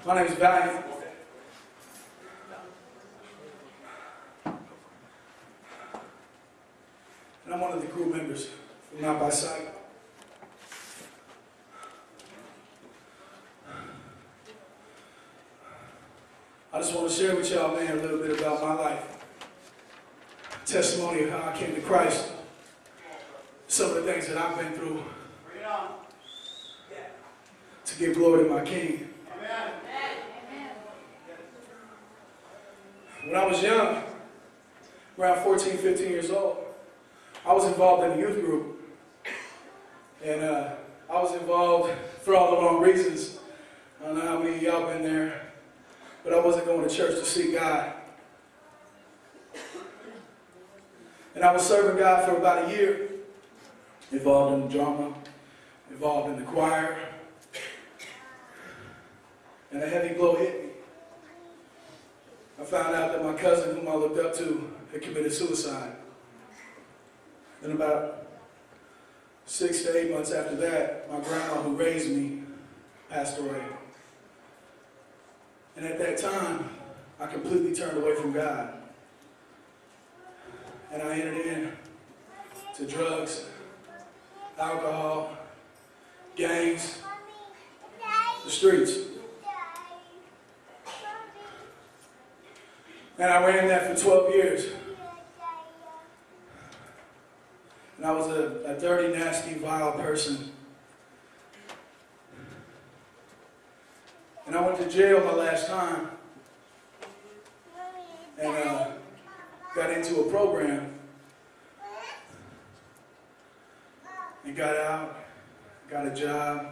My name is Valiant. And I'm one of the crew members from Not By Sight. I just want to share with y'all, man, a little bit about my life. Testimony of how I came to Christ. Some of the things that I've been through to give glory to my King. Amen. When I was young, around 14, 15 years old, I was involved in a youth group. And I was involved for all the wrong reasons. I don't know how many of y'all been there, but I wasn't going to church to seek God. And I was serving God for about a year, involved in the drama, involved in the choir, and a heavy blow hit me. I found out that my cousin, whom I looked up to, had committed suicide. And about 6 to 8 months after that, my grandma, who raised me, passed away. And at that time, I completely turned away from God. And I entered in to drugs, alcohol, gangs, the streets. And I ran that for 12 years. And I was a dirty, nasty, vile person. And I went to jail my last time. And got into a program. And got out, got a job.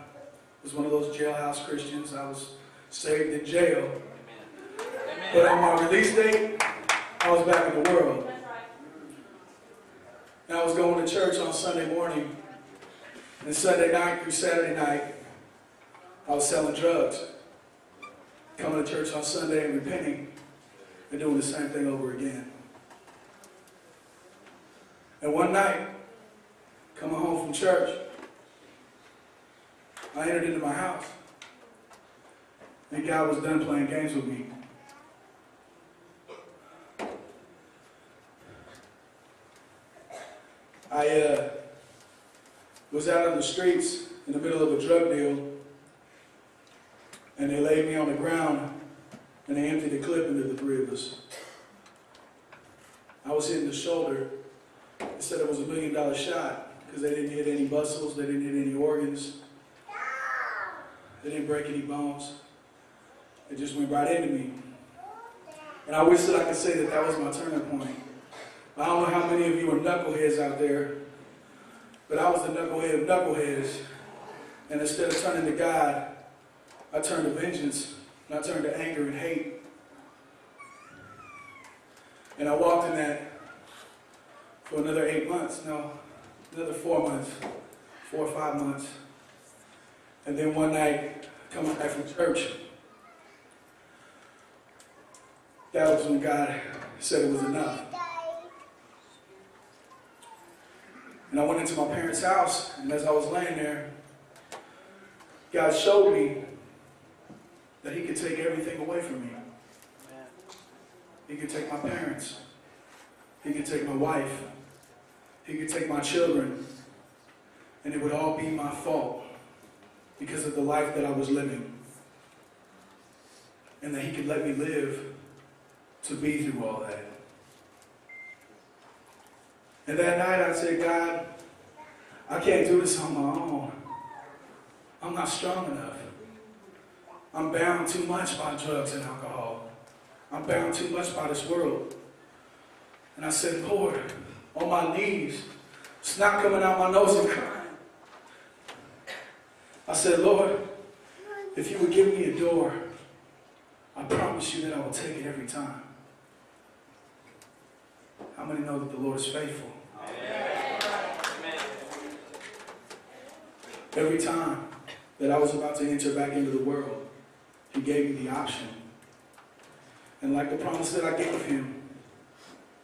Was one of those jailhouse Christians. I was saved in jail. But on my release date, I was back in the world. And I was going to church on Sunday morning. And Sunday night through Saturday night, I was selling drugs. Coming to church on Sunday and repenting and doing the same thing over again. And one night, coming home from church, I entered into my house. And God was done playing games with me. I was out on the streets in the middle of a drug deal, and they laid me on the ground, and they emptied a clip into the three of us. I was hit in the shoulder. They said it was $1 million shot, because they didn't hit any muscles, they didn't hit any organs, they didn't break any bones. It just went right into me. And I wish that I could say that that was my turning point. I don't know how many of you are knuckleheads out there, but I was the knucklehead of knuckleheads. And instead of turning to God, I turned to vengeance, and I turned to anger and hate. And I walked in that for another 8 months, no, another 4 months, 4 or 5 months. And then one night, coming back from church, that was when God said it was enough. And I went into my parents' house, and as I was laying there, God showed me that He could take everything away from me. He could take my parents. He could take my wife. He could take my children. And it would all be my fault because of the life that I was living. And that He could let me live to be through all that. And that night I said, God, I can't do this on my own. I'm not strong enough. I'm bound too much by drugs and alcohol. I'm bound too much by this world. And I said, Lord, on my knees, snot coming out my nose and crying. I said, Lord, if you would give me a door, I promise you that I will take it every time. How many know that the Lord is faithful? Amen. Every time that I was about to enter back into the world, He gave me the option. And like the promise that I gave Him,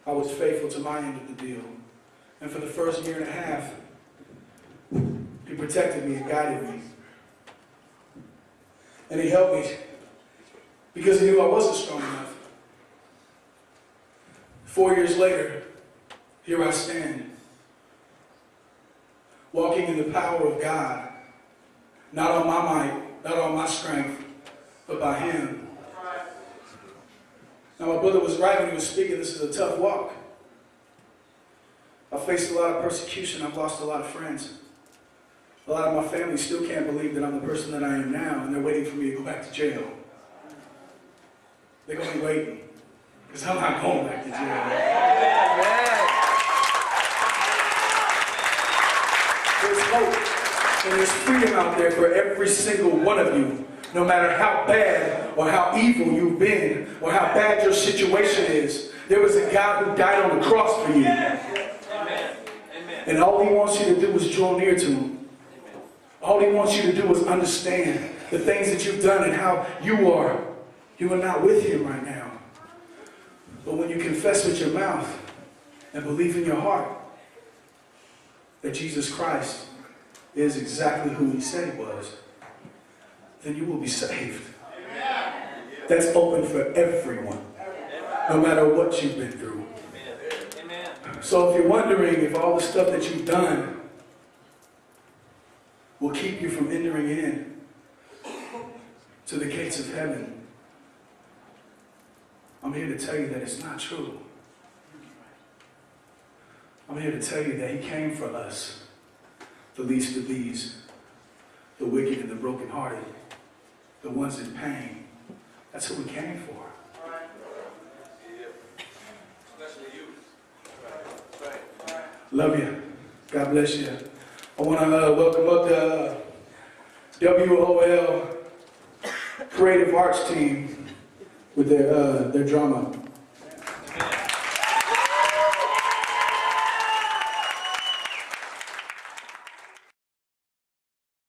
I was faithful to my end of the deal. And for the first year and a half, He protected me and guided me. And He helped me because he knew I wasn't strong enough. 4 years later, here I stand, walking in the power of God, not on my might, not on my strength, but by him. Now, my brother was right when he was speaking. This is a tough walk. I've faced a lot of persecution. I've lost a lot of friends. A lot of my family still can't believe that I'm the person that I am now, and they're waiting for me to go back to jail. They're going to be waiting, because I'm not going back to jail. There's hope, and there's freedom out there for every single one of you. No matter how bad or how evil you've been, or how bad your situation is, there was a God who died on the cross for you. Amen. And all he wants you to do is draw near to him. All he wants you to do is understand the things that you've done and how you are not with him right now. But when you confess with your mouth and believe in your heart that Jesus Christ is exactly who he said he was, then you will be saved. That's open for everyone, no matter what you've been through. So if you're wondering if all the stuff that you've done will keep you from entering in to the gates of heaven, I'm here to tell you that it's not true. I'm here to tell you that he came for us, the least of these, the wicked and the brokenhearted, the ones in pain. That's who he came for. Love you. God bless you. I want to welcome up the WOL Creative Arts team with their drama.